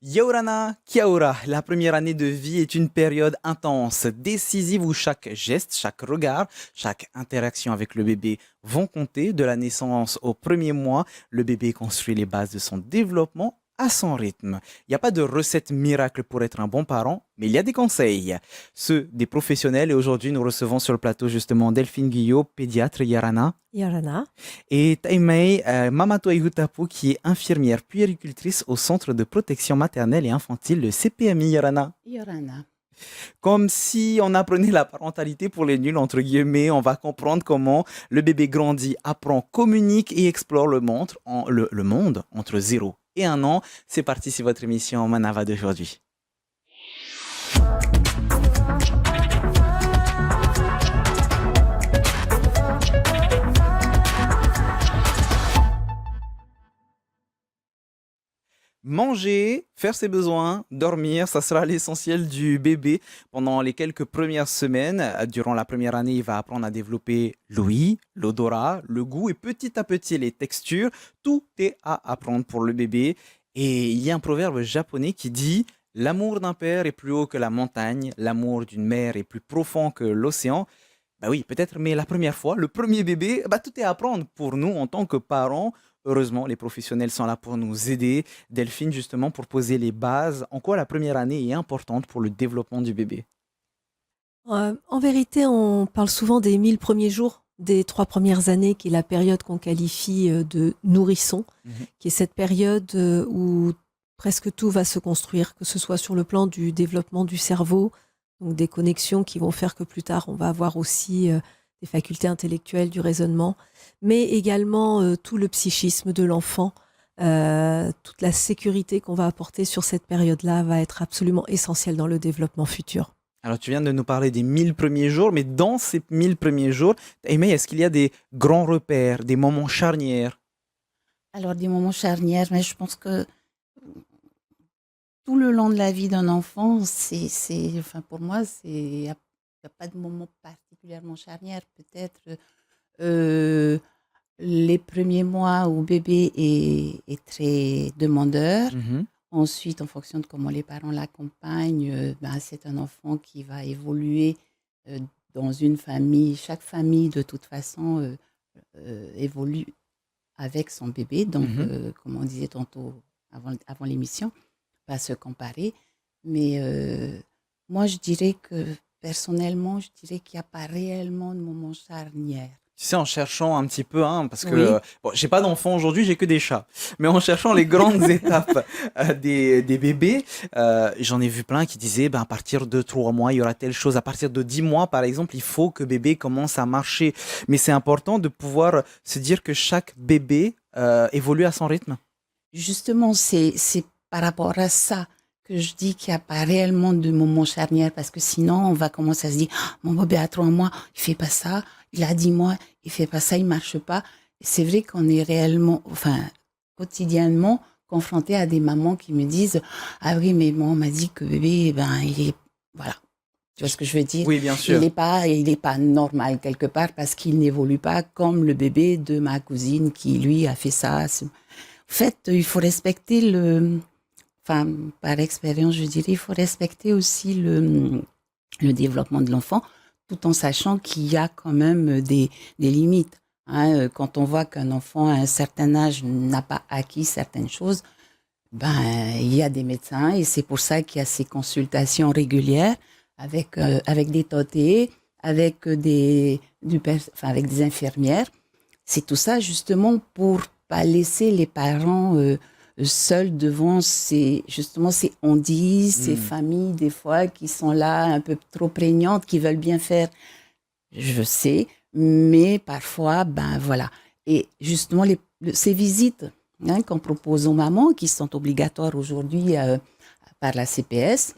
Yaorana Kiaora, la première année de vie est une période intense, décisive où chaque geste, chaque regard, chaque interaction avec le bébé vont compter. De la naissance au premier mois, le bébé construit les bases de son développement à son rythme. Il n'y a pas de recette miracle pour être un bon parent, mais il y a des conseils. Ceux des professionnels et aujourd'hui nous recevons sur le plateau justement Delphine Guyot, pédiatre Yarana, Yorana. et Taimei Mamato Ihutapu qui est infirmière puéricultrice au centre de protection maternelle et infantile, le CPMI Yarana. Yorana. Comme si on apprenait la parentalité pour les nuls, entre guillemets, on va comprendre comment le bébé grandit, apprend, communique et explore le monde entre 0 et 1 an. C'est parti, c'est votre émission Manava d'aujourd'hui. Manger, faire ses besoins, dormir, ça sera l'essentiel du bébé pendant les quelques premières semaines. Durant la première année, il va apprendre à développer l'ouïe, l'odorat, le goût et petit à petit les textures. Tout est à apprendre pour le bébé. Et il y a un proverbe japonais qui dit: l'amour d'un père est plus haut que la montagne, l'amour d'une mère est plus profond que l'océan. Bah oui, peut-être, mais la première fois, le premier bébé, bah tout est à apprendre pour nous en tant que parents. Heureusement, les professionnels sont là pour nous aider. Delphine, justement, pour poser les bases. En quoi la première année est importante pour le développement du bébé? En vérité, on parle souvent des 1000 premiers jours, des 3 premières années, qui est la période qu'on qualifie de nourrisson, Mhm. qui est cette période où presque tout va se construire, que ce soit sur le plan du développement du cerveau, donc des connexions qui vont faire que plus tard, on va avoir aussi des facultés intellectuelles, du raisonnement, mais également tout le psychisme de l'enfant. Toute la sécurité qu'on va apporter sur cette période-là va être absolument essentielle dans le développement futur. Alors, tu viens de nous parler des 1000 premiers jours, mais dans ces 1000 premiers jours, Aimé, est-ce qu'il y a des grands repères, des moments charnières? Alors, des moments charnières, mais je pense que tout le long de la vie d'un enfant, enfin, pour moi, il n'y a pas de moment particulièrement charnière. Peut-être euh, les premiers mois où bébé est très demandeur. Mhm. Ensuite, en fonction de comment les parents l'accompagnent, ben, c'est un enfant qui va évoluer euh, dans une famille. Chaque famille, de toute façon, évolue avec son bébé. Donc, Mhm. comme on disait tantôt avant l'émission, pas se comparer. Mais moi, je dirais que personnellement, je dirais qu'il n'y a pas réellement de moment charnière. Tu sais, en cherchant un petit peu, hein, parce que Oui, bon, j'ai pas d'enfant aujourd'hui, j'ai que des chats. Mais en cherchant les grandes étapes des bébés, j'en ai vu plein qui disaient, ben, à partir de 3 mois, il y aura telle chose. À partir de 10 mois, par exemple, il faut que bébé commence à marcher. Mais c'est important de pouvoir se dire que chaque bébé évolue à son rythme. justement, c'est par rapport à ça que je dis qu'il n'y a pas réellement de moment charnière, parce que sinon, on va commencer à se dire, ah, mon bébé a 3 mois, il fait pas ça, il a 10 mois, il fait pas ça, il marche pas. C'est vrai qu'on est réellement, enfin, quotidiennement confronté à des mamans qui me disent, ah oui, mais moi, on m'a dit que bébé, ben, il est, voilà. Tu vois ce que je veux dire? Oui, bien sûr. Il est pas normal quelque part parce qu'il n'évolue pas comme le bébé de ma cousine qui, lui, a fait ça. En fait, il faut respecter enfin, par expérience, je dirais, il faut respecter aussi le développement de l'enfant tout en sachant qu'il y a quand même des limites. Hein. Quand on voit qu'un enfant à un certain âge n'a pas acquis certaines choses, ben, il y a des médecins et c'est pour ça qu'il y a ces consultations régulières avec des TOT, avec des infirmières. C'est tout ça justement pour pas laisser les parents seuls devant justement ces on-dit, ces Hmm. familles des fois qui sont là un peu trop prégnantes, qui veulent bien faire, je sais, mais parfois, ben voilà. Et justement, ces visites qu'on propose aux mamans, qui sont obligatoires aujourd'hui par la CPS,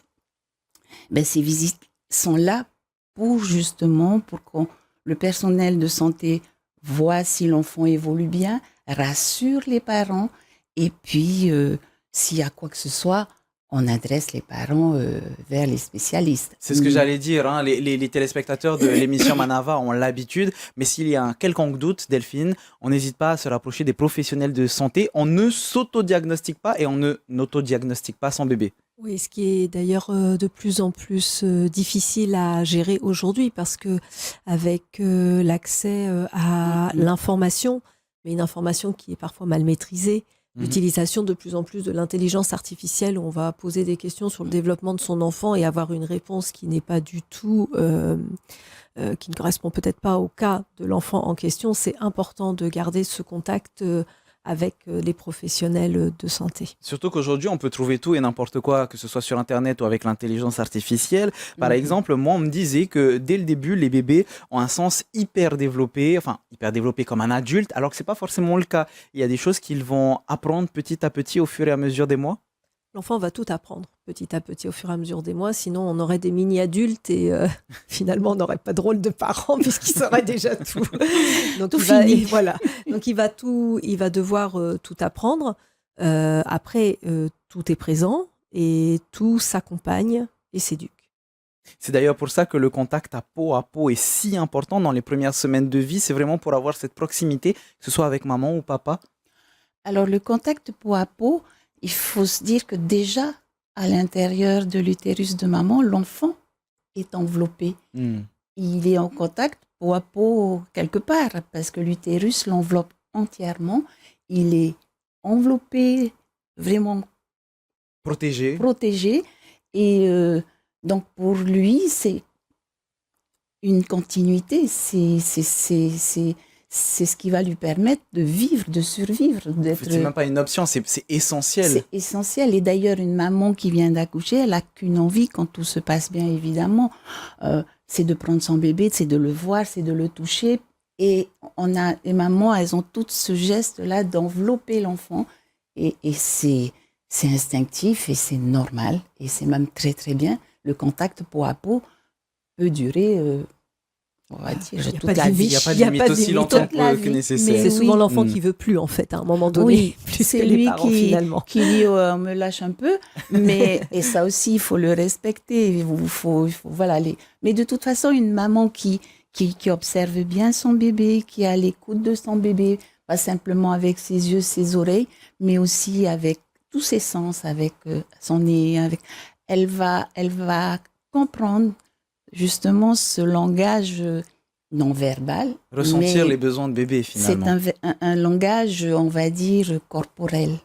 ben, ces visites sont là pour justement, pour que le personnel de santé voit si l'enfant évolue bien, rassure les parents, et puis s'il y a quoi que ce soit, on adresse les parents vers les spécialistes. C'est ce que j'allais dire, hein. Les téléspectateurs de l'émission Manava ont l'habitude, mais s'il y a un quelconque doute, Delphine, on n'hésite pas à se rapprocher des professionnels de santé. On ne s'autodiagnostique pas et on ne n'autodiagnostique pas son bébé. Oui, ce qui est d'ailleurs de plus en plus difficile à gérer aujourd'hui parce que avec l'accès à l'information, mais une information qui est parfois mal maîtrisée, l'utilisation de plus en plus de l'intelligence artificielle, où on va poser des questions sur le développement de son enfant et avoir une réponse qui n'est pas du tout, qui ne correspond peut-être pas au cas de l'enfant en question. C'est important de garder ce contact avec les professionnels de santé. Surtout qu'aujourd'hui, on peut trouver tout et n'importe quoi, que ce soit sur Internet ou avec l'intelligence artificielle. Par exemple, moi, on me disait que dès le début, les bébés ont un sens hyper développé comme un adulte, alors que ce n'est pas forcément le cas. Il y a des choses qu'ils vont apprendre petit à petit au fur et à mesure des mois. L'enfant va tout apprendre petit à petit au fur et à mesure des mois, sinon on aurait des mini-adultes et finalement on n'aurait pas de rôle de parents puisqu'il saurait déjà tout. Donc tout fini. Voilà. Donc il va devoir tout apprendre. Après, tout est présent et tout s'accompagne et s'éduque. C'est d'ailleurs pour ça que le contact à peau est si important dans les premières semaines de vie. C'est vraiment pour avoir cette proximité, que ce soit avec maman ou papa. Alors le contact peau à peau, il faut se dire que déjà, à l'intérieur de l'utérus de maman, l'enfant est enveloppé. Il est en contact peau à peau quelque part, parce que l'utérus l'enveloppe entièrement. Il est enveloppé, vraiment protégé. Et donc, pour lui, c'est une continuité. C'est ce qui va lui permettre de vivre, de survivre. C'est même pas une option, c'est essentiel. C'est essentiel. Et d'ailleurs, une maman qui vient d'accoucher, elle n'a qu'une envie, quand tout se passe bien, évidemment, c'est de prendre son bébé, c'est de le voir, c'est de le toucher. Et les mamans, elles ont toutes ce geste-là d'envelopper l'enfant. Et c'est instinctif et c'est normal. Et c'est même très, très bien. Le contact peau à peau peut durer... on va dire toute la vie. Il n'y a pas de limite aussi longtemps que nécessaire. Mais c'est souvent l'enfant qui veut plus, en fait, à un moment donné. Oui, plus c'est que les lui parents, finalement. qui dit on me lâche un peu. Et ça aussi, il faut le respecter. Voilà, mais de toute façon, une maman qui observe bien son bébé, qui est à l'écoute de son bébé, pas simplement avec ses yeux, ses oreilles, mais aussi avec tous ses sens, avec son nez. Elle va comprendre justement ce langage non verbal. Ressentir les besoins de bébé, finalement. C'est un langage, on va dire, corporel.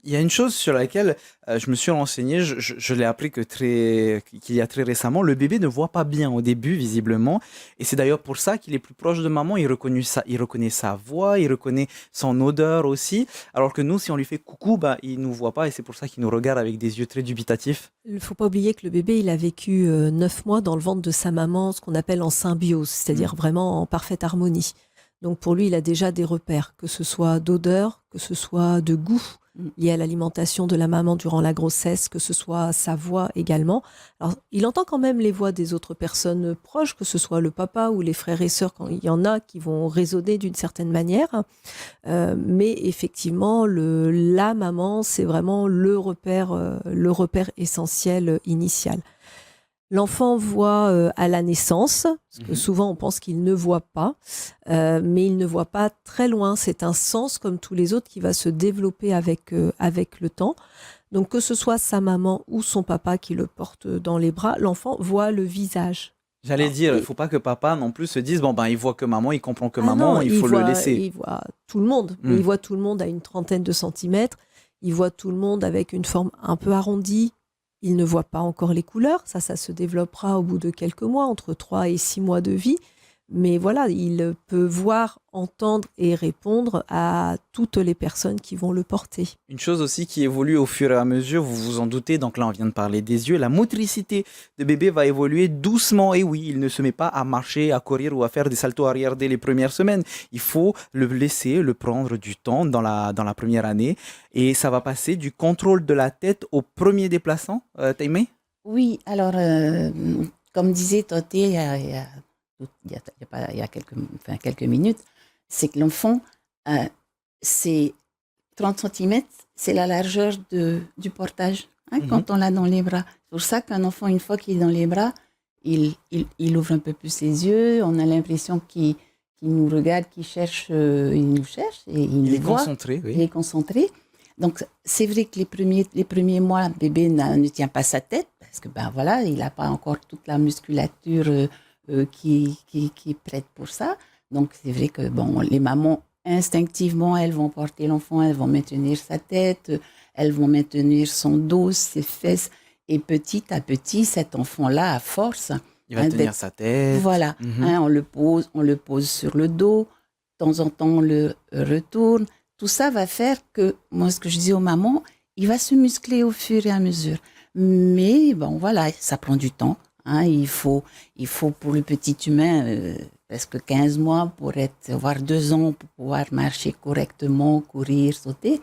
Il y a une chose sur laquelle je me suis renseigné, je l'ai appris qu'il y a très récemment, le bébé ne voit pas bien au début, visiblement, et c'est d'ailleurs pour ça qu'il est plus proche de maman, il reconnaît sa voix, il reconnaît son odeur aussi, alors que nous, si on lui fait coucou, il ne nous voit pas, et c'est pour ça qu'il nous regarde avec des yeux très dubitatifs. Il ne faut pas oublier que le bébé, il a vécu 9 mois dans le ventre de sa maman, ce qu'on appelle en symbiose, c'est-à-dire vraiment en parfaite harmonie. Donc pour lui, il a déjà des repères, que ce soit d'odeur, que ce soit de goût, lié à l'alimentation de la maman durant la grossesse, que ce soit sa voix également. Alors, il entend quand même les voix des autres personnes proches, que ce soit le papa ou les frères et sœurs, quand il y en a qui vont résonner d'une certaine manière. Mais effectivement, la maman, c'est vraiment le repère essentiel initial. L'enfant voit à la naissance, parce que souvent on pense qu'il ne voit pas, mais il ne voit pas très loin. C'est un sens comme tous les autres qui va se développer avec le temps. Donc que ce soit sa maman ou son papa qui le porte dans les bras, l'enfant voit le visage. J'allais dire, il ne faut pas que papa non plus se dise, il voit que maman, il comprend que maman, non, il faut le laisser. Il voit tout le monde, mais il voit tout le monde à une trentaine de centimètres, il voit tout le monde avec une forme un peu arrondie. Il ne voit pas encore les couleurs, ça se développera au bout de quelques mois, entre 3 et 6 mois de vie. Mais voilà, il peut voir, entendre et répondre à toutes les personnes qui vont le porter. Une chose aussi qui évolue au fur et à mesure, vous vous en doutez, donc là on vient de parler des yeux, la motricité de bébé va évoluer doucement. Et oui, il ne se met pas à marcher, à courir ou à faire des saltos arrière dès les premières semaines. Il faut le laisser, le prendre du temps dans la première année. Et ça va passer du contrôle de la tête au premier déplaçant, Taïmé ? Oui, alors, comme disait Toté il y a quelques minutes, c'est que l'enfant, c'est 30 cm, c'est la largeur du portage quand on l'a dans les bras. C'est pour ça qu'un enfant, une fois qu'il est dans les bras, il ouvre un peu plus les yeux. On a l'impression qu'il nous regarde, qu'il cherche, il nous cherche et il est voit. Concentré, oui. Il est concentré. Donc, c'est vrai que les premiers mois, le bébé ne tient pas sa tête parce que, il n'a pas encore toute la musculature qui est prête pour ça. Donc, c'est vrai que, les mamans, instinctivement, elles vont porter l'enfant, elles vont maintenir sa tête, elles vont maintenir son dos, ses fesses. Et petit à petit, cet enfant-là, à force... Il va tenir sa tête. Voilà. On le pose sur le dos. De temps en temps, on le retourne. Tout ça va faire que, moi, ce que je dis aux mamans, il va se muscler au fur et à mesure. Mais, ça prend du temps. Il faut pour le petit humain, presque 15 mois voire 2 ans pour pouvoir marcher correctement, courir, sauter.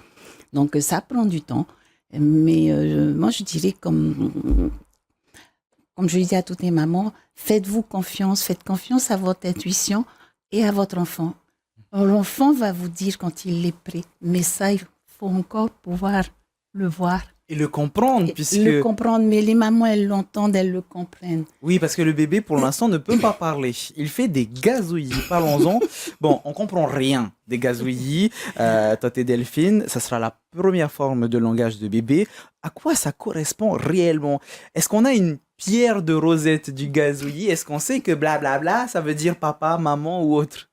Donc, ça prend du temps. Mais moi, je dirais comme je dis à toutes les mamans, faites confiance à votre intuition et à votre enfant. L'enfant va vous dire quand il est prêt, mais ça, il faut encore pouvoir le voir. Et le comprendre, Le comprendre, mais les mamans, elles l'entendent, elles le comprennent. Oui, parce que le bébé, pour l'instant, ne peut pas parler. Il fait des gazouillis. Parlons-en. Bon, on comprend rien des gazouillis. Toi, t'es Delphine. Ça sera la première forme de langage de bébé. À quoi ça correspond réellement? Est-ce qu'on a une pierre de Rosette du gazouillis? Est-ce qu'on sait que blablabla, ça veut dire papa, maman ou autre?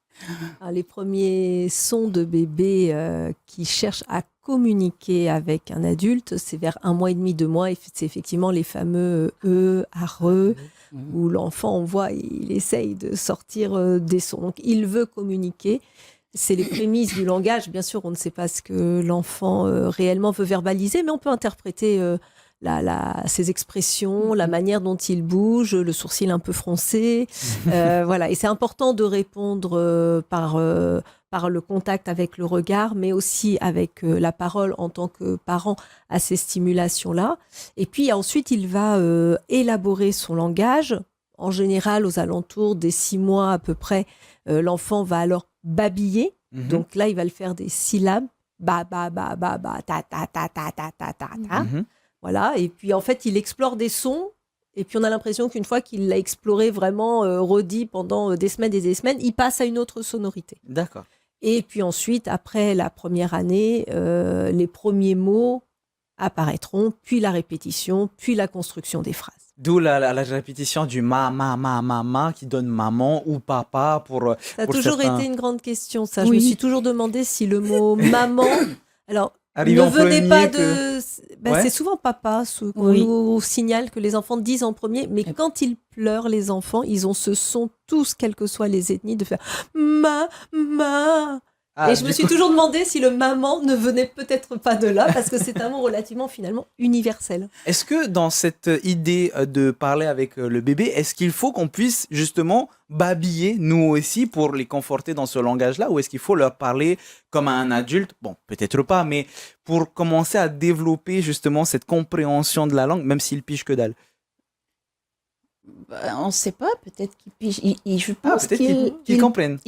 Les premiers sons de bébé qui cherchent à communiquer avec un adulte, c'est vers 1 mois et demi, 2 mois, et c'est effectivement les fameux areux, où l'enfant, on voit, il essaye de sortir des sons. Donc, il veut communiquer. C'est les prémices du langage. Bien sûr, on ne sait pas ce que l'enfant réellement veut verbaliser, mais on peut interpréter ses expressions, la manière dont il bouge, le sourcil un peu froncé. Et c'est important de répondre par le contact avec le regard, mais aussi avec la parole en tant que parent à ces stimulations-là. Et puis ensuite, il va élaborer son langage. En général, aux alentours des 6 mois à peu près, l'enfant va alors babiller. Donc là, il va le faire des syllabes. Ba, ba, ba, ba, ba, ta, ta, ta, ta, ta, ta, ta, ta. Voilà, et puis en fait, il explore des sons, et puis on a l'impression qu'une fois qu'il l'a exploré vraiment, redit pendant des semaines et des semaines, il passe à une autre sonorité. D'accord. Et puis ensuite, après la première année, les premiers mots apparaîtront, puis la répétition, puis la construction des phrases. D'où la répétition du ma qui donne maman ou papa pour Ça a pour toujours certains. été une grande question, ça. Oui. Je me suis toujours demandé si le mot maman... Alors, Arrive ne en venez premier pas que- de... Ouais. C'est souvent papa ce qu'on Oui. nous signale que les enfants disent en premier, mais quand ils pleurent, les enfants, ils ont ce son tous, quelles que soient les ethnies, de faire ma. Ah, Et je me du suis coup- toujours demandé si le maman ne venait peut-être pas de là, parce que c'est un mot relativement finalement universel. Est-ce que dans cette idée de parler avec le bébé, est-ce qu'il faut qu'on puisse justement babiller nous aussi pour les conforter dans ce langage-là, ou est-ce qu'il faut leur parler comme à un adulte? Bon, peut-être pas, mais pour commencer à développer justement cette compréhension de la langue, même s'ils pigent que dalle. On ne sait pas, peut-être qu'il pige. Je pense Peut-être qu'ils comprennent.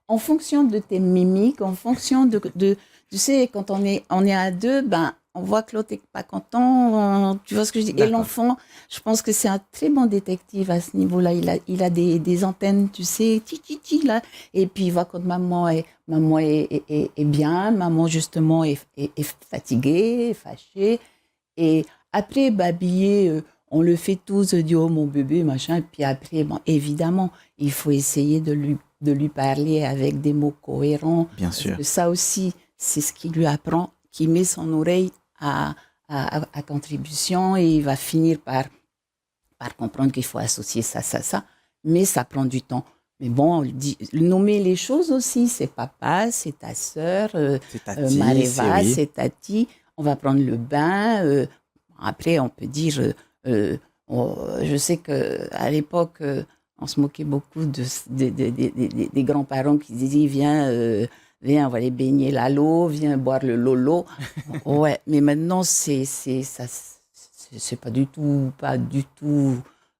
en fonction de tes mimiques, en fonction de tu sais, quand on est à 2, on voit que l'autre n'est pas content, tu vois ce que je dis. Et D'accord. l'enfant, je pense que c'est un très bon détective à ce niveau-là. Il a des antennes, tu sais, là. Et puis il voit quand maman est bien, maman justement est fatiguée, fâchée. Et après, babiller, on le fait tous, dit oh mon bébé, machin. Et puis après, évidemment, il faut essayer de lui parler avec des mots cohérents. Bien Parce sûr. que ça aussi, c'est ce qui lui apprend, qui met son oreille à contribution, et il va finir par comprendre qu'il faut associer ça. Mais ça prend du temps. Mais bon, nommer les choses aussi, c'est papa, c'est ta sœur, C'est Tati, Mareva, oui. c'est Tati. On va prendre le bain. Après, on peut dire... je sais qu'à l'époque, on se moquait beaucoup des grands-parents qui disaient viens, on va aller baigner l'eau, viens boire le lolo. Ouais, mais maintenant, c'est pas du tout,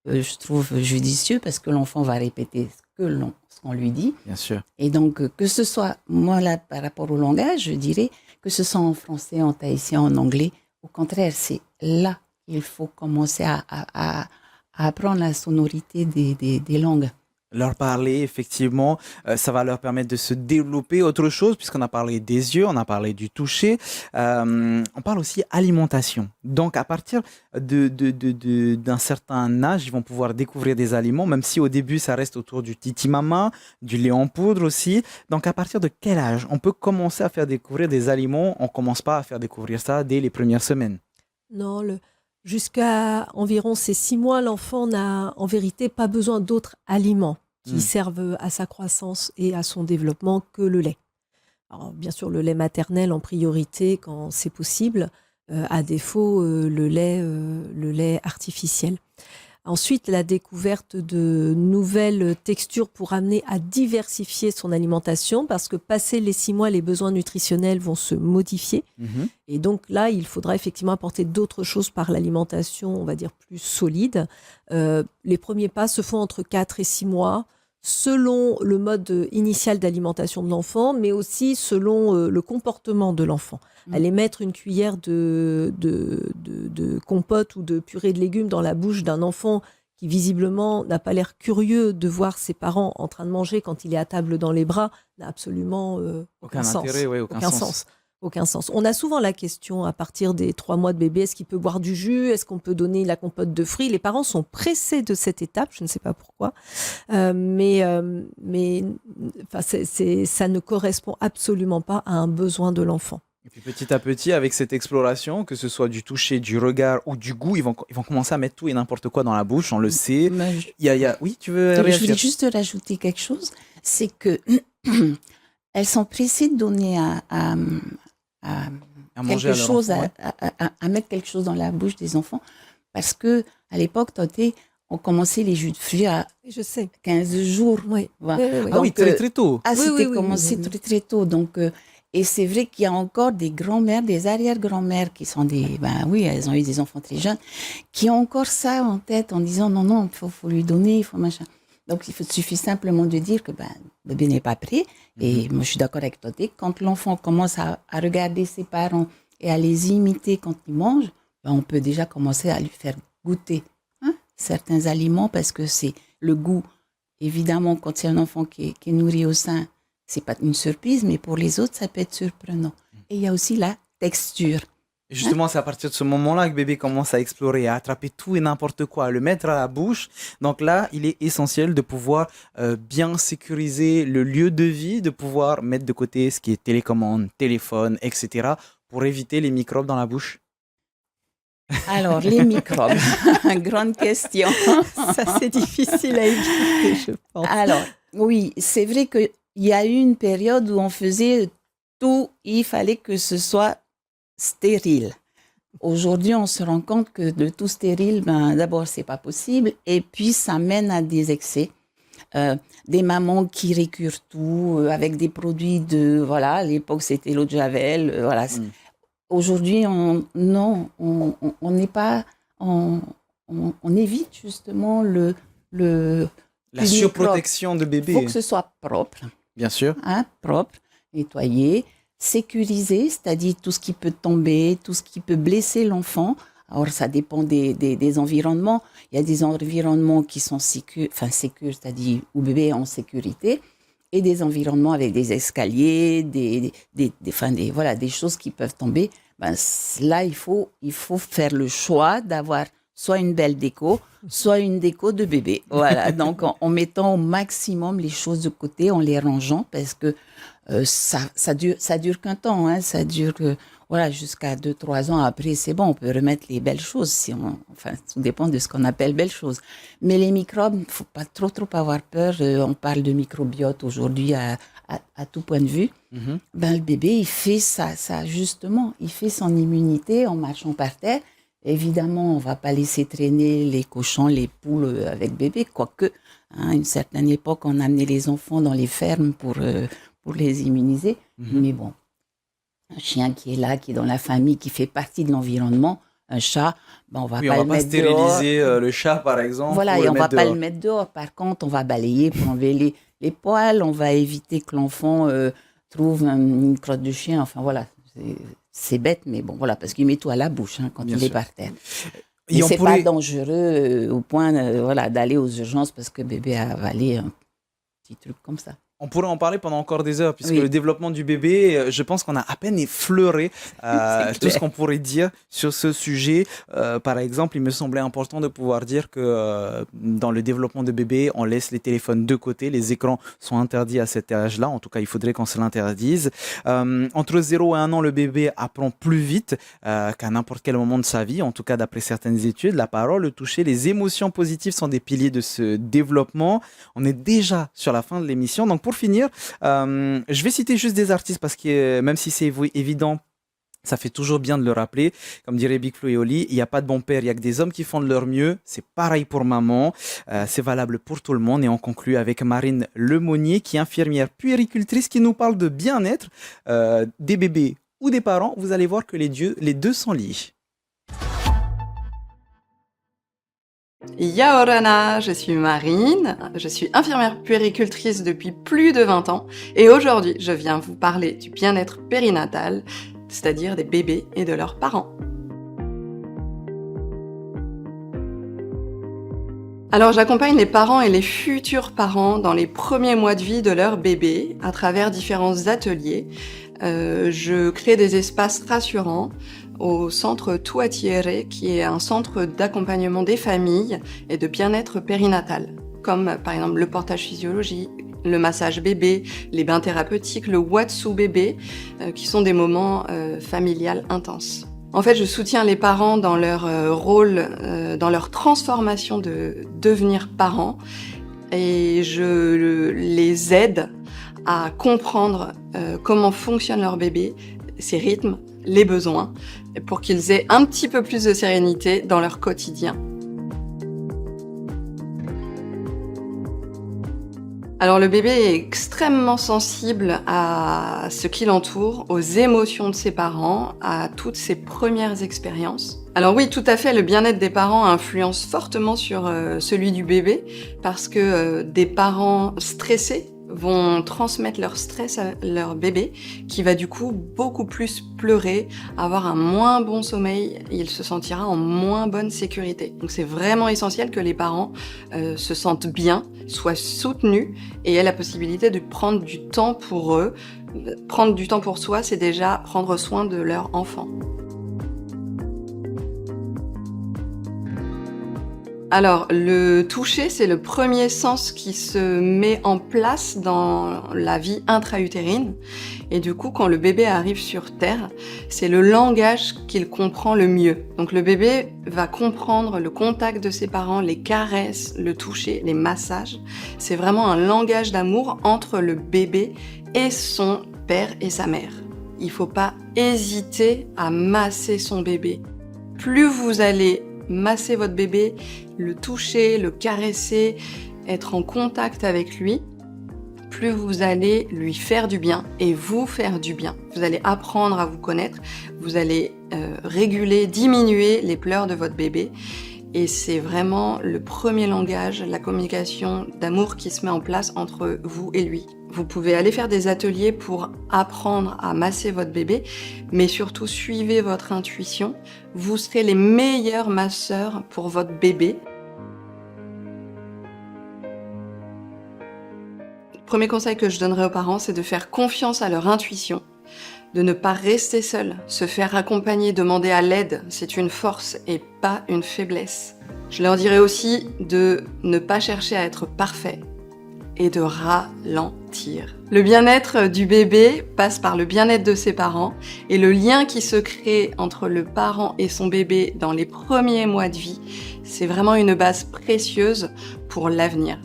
je trouve judicieux, parce que l'enfant va répéter ce qu'on lui dit. Bien sûr. Et donc, que ce soit, moi là, par rapport au langage, je dirais que ce soit en français, en tahitien, en anglais, au contraire, c'est là qu'il faut commencer à apprendre la sonorité des langues. Leur parler, effectivement, ça va leur permettre de se développer autre chose, puisqu'on a parlé des yeux, on a parlé du toucher. On parle aussi alimentation. Donc, à partir d'un certain âge, ils vont pouvoir découvrir des aliments, même si au début, ça reste autour du titi-mama, du lait en poudre aussi. Donc, à partir de quel âge on peut commencer à faire découvrir des aliments? On ne commence pas à faire découvrir ça dès les premières semaines. Non, jusqu'à environ ces 6 mois, l'enfant n'a en vérité pas besoin d'autres aliments qui servent à sa croissance et à son développement que le lait. Alors, bien sûr, le lait maternel en priorité quand c'est possible, à défaut le lait artificiel. Ensuite, la découverte de nouvelles textures pour amener à diversifier son alimentation, parce que passé les 6 mois, les besoins nutritionnels vont se modifier. Et donc là, il faudra effectivement apporter d'autres choses par l'alimentation, on va dire, plus solide. Les premiers pas se font entre 4 et 6 mois, selon le mode initial d'alimentation de l'enfant, mais aussi selon le comportement de l'enfant. Aller mettre une cuillère de compote ou de purée de légumes dans la bouche d'un enfant qui visiblement n'a pas l'air curieux de voir ses parents en train de manger quand il est à table dans les bras n'a absolument aucun sens. Intérêt, oui, aucun sens. Aucun sens. On a souvent la question à partir des 3 mois de bébé, est-ce qu'il peut boire du jus? Est-ce qu'on peut donner la compote de fruits? Les parents sont pressés de cette étape, je ne sais pas pourquoi. Mais ça ne correspond absolument pas à un besoin de l'enfant. Et puis petit à petit, avec cette exploration, que ce soit du toucher, du regard ou du goût, ils vont commencer à mettre tout et n'importe quoi dans la bouche, on le sait. Oui, tu veux réagir? Je voulais juste rajouter quelque chose, c'est que elles sont pressées de donner à manger quelque chose, à mettre quelque chose dans la bouche des enfants, parce que à l'époque, on commençait les jus de fruits à 15 jours. Oui. Voilà. Ah oui, très très tôt. C'était commencé très très tôt. Donc, et c'est vrai qu'il y a encore des grands-mères, des arrière-grands-mères qui sont elles ont eu des enfants très jeunes, qui ont encore ça en tête en disant non, il faut lui donner, il faut machin. Donc, il suffit simplement de dire que le bébé n'est pas prêt. Et moi, je suis d'accord avec toi. Quand l'enfant commence à regarder ses parents et à les imiter quand ils mangent, on peut déjà commencer à lui faire goûter certains aliments, parce que c'est le goût. Évidemment, quand c'est un enfant qui est nourri au sein, c'est pas une surprise, mais pour les autres, ça peut être surprenant. Et il y a aussi la texture. Et justement, c'est à partir de ce moment-là que bébé commence à explorer, à attraper tout et n'importe quoi, à le mettre à la bouche. Donc là, il est essentiel de pouvoir bien sécuriser le lieu de vie, de pouvoir mettre de côté ce qui est télécommande, téléphone, etc., pour éviter les microbes dans la bouche. Alors, les microbes, grande question. Ça, c'est difficile à éviter, je pense. Alors, oui, c'est vrai qu'il y a eu une période où on faisait tout, il fallait que ce soit stérile. Aujourd'hui, on se rend compte que de tout stérile, d'abord, c'est pas possible, et puis ça mène à des excès. Des mamans qui récurent tout avec des produits à l'époque, c'était l'eau de Javel, voilà. Aujourd'hui, on n'est pas, on évite justement la surprotection de bébé. Il faut que ce soit propre. Bien sûr. Propre, nettoyé, sécurisé, c'est-à-dire tout ce qui peut tomber, tout ce qui peut blesser l'enfant. Alors, ça dépend des environnements. Il y a des environnements qui sont sécures, c'est-à-dire où bébé est en sécurité, et des environnements avec des escaliers, des choses qui peuvent tomber. Là, il faut faire le choix d'avoir soit une belle déco, soit une déco de bébé. Voilà, donc en mettant au maximum les choses de côté, en les rangeant, parce que ça dure qu'un temps, ça dure jusqu'à 2-3 ans. Après, c'est bon, on peut remettre les belles choses, ça dépend de ce qu'on appelle belles choses. Mais les microbes, il ne faut pas trop avoir peur. On parle de microbiote aujourd'hui à tout point de vue. Le bébé, il fait ça justement, il fait son immunité en marchant par terre. Évidemment, on ne va pas laisser traîner les cochons, les poules avec bébé, quoique, à une certaine époque, on amenait les enfants dans les fermes pour les immuniser. Mais bon, un chien qui est là, qui est dans la famille, qui fait partie de l'environnement, un chat, on va pas stériliser le chat, par exemple. Voilà, et on ne va pas le mettre dehors. Par contre, on va balayer pour enlever les poils, on va éviter que l'enfant trouve une crotte de chien. Enfin, voilà, c'est bête, mais bon, voilà, parce qu'il met tout à la bouche quand Bien il est sûr. par terre. Et Mais on c'est pas pourrait... dangereux au point voilà, d'aller aux urgences parce que bébé a avalé un petit truc comme ça. On pourrait en parler pendant encore des heures, puisque Oui. le développement du bébé, je pense qu'on a à peine effleuré C'est tout ce clair. qu'on pourrait dire sur ce sujet. Par exemple, il me semblait important de pouvoir dire que dans le développement de bébé, on laisse les téléphones de côté, les écrans sont interdits à cet âge-là, en tout cas il faudrait qu'on se l'interdise. Entre 0 et 1 an, le bébé apprend plus vite qu'à n'importe quel moment de sa vie, en tout cas d'après certaines études. La parole, le toucher, les émotions positives sont des piliers de ce développement. On est déjà sur la fin de l'émission, donc pour finir, je vais citer juste des artistes parce que même si c'est évident, ça fait toujours bien de le rappeler. Comme dirait Big Flo et Oli, il n'y a pas de bon père, il n'y a que des hommes qui font de leur mieux. C'est pareil pour maman, c'est valable pour tout le monde. Et on conclut avec Marine Lemonnier, qui est infirmière puéricultrice, qui nous parle de bien-être des bébés ou des parents. Vous allez voir que les deux sont liés. Yaorana, je suis Marine, je suis infirmière puéricultrice depuis plus de 20 ans et aujourd'hui je viens vous parler du bien-être périnatal, c'est-à-dire des bébés et de leurs parents. Alors j'accompagne les parents et les futurs parents dans les premiers mois de vie de leur bébé à travers différents ateliers. Je crée des espaces rassurants au centre Tuatiere, qui est un centre d'accompagnement des familles et de bien-être périnatal, comme par exemple le portage physiologique, le massage bébé, les bains thérapeutiques, le Watsu bébé, qui sont des moments familiales intenses. En fait, je soutiens les parents dans leur rôle, dans leur transformation de devenir parents, et je les aide à comprendre comment fonctionne leur bébé, ses rythmes, les besoins, pour qu'ils aient un petit peu plus de sérénité dans leur quotidien. Alors le bébé est extrêmement sensible à ce qui l'entoure, aux émotions de ses parents, à toutes ses premières expériences. Alors oui, tout à fait, le bien-être des parents influence fortement sur celui du bébé, parce que des parents stressés vont transmettre leur stress à leur bébé, qui va du coup beaucoup plus pleurer, avoir un moins bon sommeil, il se sentira en moins bonne sécurité. Donc c'est vraiment essentiel que les parents se sentent bien, soient soutenus et aient la possibilité de prendre du temps pour eux. Prendre du temps pour soi, c'est déjà prendre soin de leur enfant. Alors, le toucher, c'est le premier sens qui se met en place dans la vie intra-utérine. Et du coup, quand le bébé arrive sur Terre, c'est le langage qu'il comprend le mieux. Donc le bébé va comprendre le contact de ses parents, les caresses, le toucher, les massages. C'est vraiment un langage d'amour entre le bébé et son père et sa mère. Il ne faut pas hésiter à masser son bébé. Plus vous allez masser votre bébé, le toucher, le caresser, être en contact avec lui, plus vous allez lui faire du bien et vous faire du bien. Vous allez apprendre à vous connaître, vous allez réguler, diminuer les pleurs de votre bébé. Et c'est vraiment le premier langage, la communication d'amour qui se met en place entre vous et lui. Vous pouvez aller faire des ateliers pour apprendre à masser votre bébé, mais surtout suivez votre intuition. Vous serez les meilleurs masseurs pour votre bébé. Le premier conseil que je donnerais aux parents, c'est de faire confiance à leur intuition, de ne pas rester seul, se faire accompagner, demander à l'aide, c'est une force et pas une faiblesse. Je leur dirais aussi de ne pas chercher à être parfait et de ralentir. Le bien-être du bébé passe par le bien-être de ses parents et le lien qui se crée entre le parent et son bébé dans les premiers mois de vie, c'est vraiment une base précieuse pour l'avenir.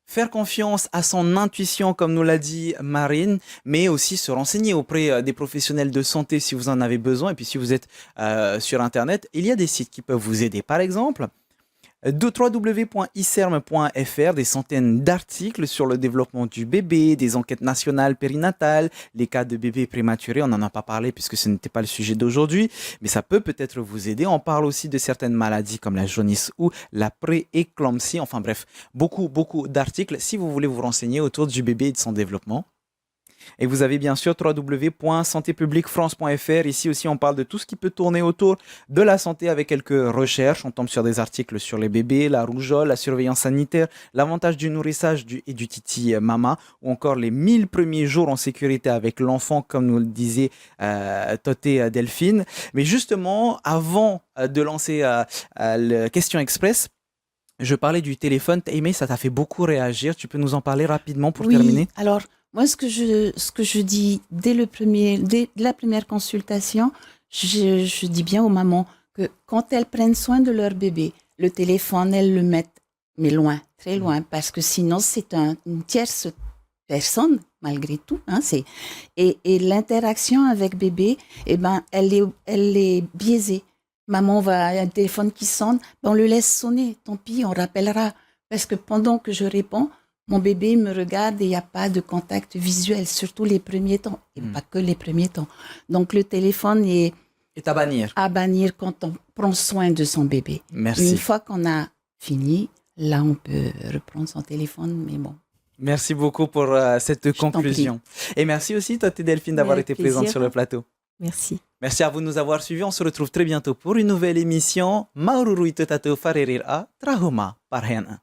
Faire confiance à son intuition, comme nous l'a dit Marine, mais aussi se renseigner auprès des professionnels de santé si vous en avez besoin. Et puis si vous êtes sur Internet, il y a des sites qui peuvent vous aider. Par exemple, www.icerm.fr, des centaines d'articles sur le développement du bébé, des enquêtes nationales périnatales, les cas de bébés prématurés, on n'en a pas parlé puisque ce n'était pas le sujet d'aujourd'hui, mais ça peut peut-être vous aider. On parle aussi de certaines maladies comme la jaunisse ou la pré-éclampsie, enfin bref, beaucoup d'articles si vous voulez vous renseigner autour du bébé et de son développement. Et vous avez bien sûr www.santépubliquefrance.fr. Ici aussi, on parle de tout ce qui peut tourner autour de la santé avec quelques recherches. On tombe sur des articles sur les bébés, la rougeole, la surveillance sanitaire, l'avantage du nourrissage et du titi mama, ou encore les 1000 premiers jours en sécurité avec l'enfant, comme nous le disait Toté Delphine. Mais justement, avant de lancer le Question Express, je parlais du téléphone. Aimé, ça t'a fait beaucoup réagir. Tu peux nous en parler rapidement pour terminer? Alors, moi, ce que je dis dès la première consultation, je dis bien aux mamans que quand elles prennent soin de leur bébé, le téléphone, elles le mettent, mais loin, très loin, parce que sinon, c'est une tierce personne, malgré tout. Hein, et l'interaction avec bébé, eh ben, elle est biaisée. Maman va à un téléphone qui sonne, ben on le laisse sonner, tant pis, on rappellera. Parce que pendant que je réponds, mon bébé me regarde et il n'y a pas de contact visuel, surtout les premiers temps, et pas que les premiers temps. Donc le téléphone est à bannir quand on prend soin de son bébé. Merci. Une fois qu'on a fini, là on peut reprendre son téléphone, mais bon. Merci beaucoup pour cette conclusion. Et merci aussi, toi, Delphine, d'avoir été présente sur le plateau. Merci. Merci à vous de nous avoir suivis. On se retrouve très bientôt pour une nouvelle émission. Maururu Itotato Farerir a Trahoma Parhena.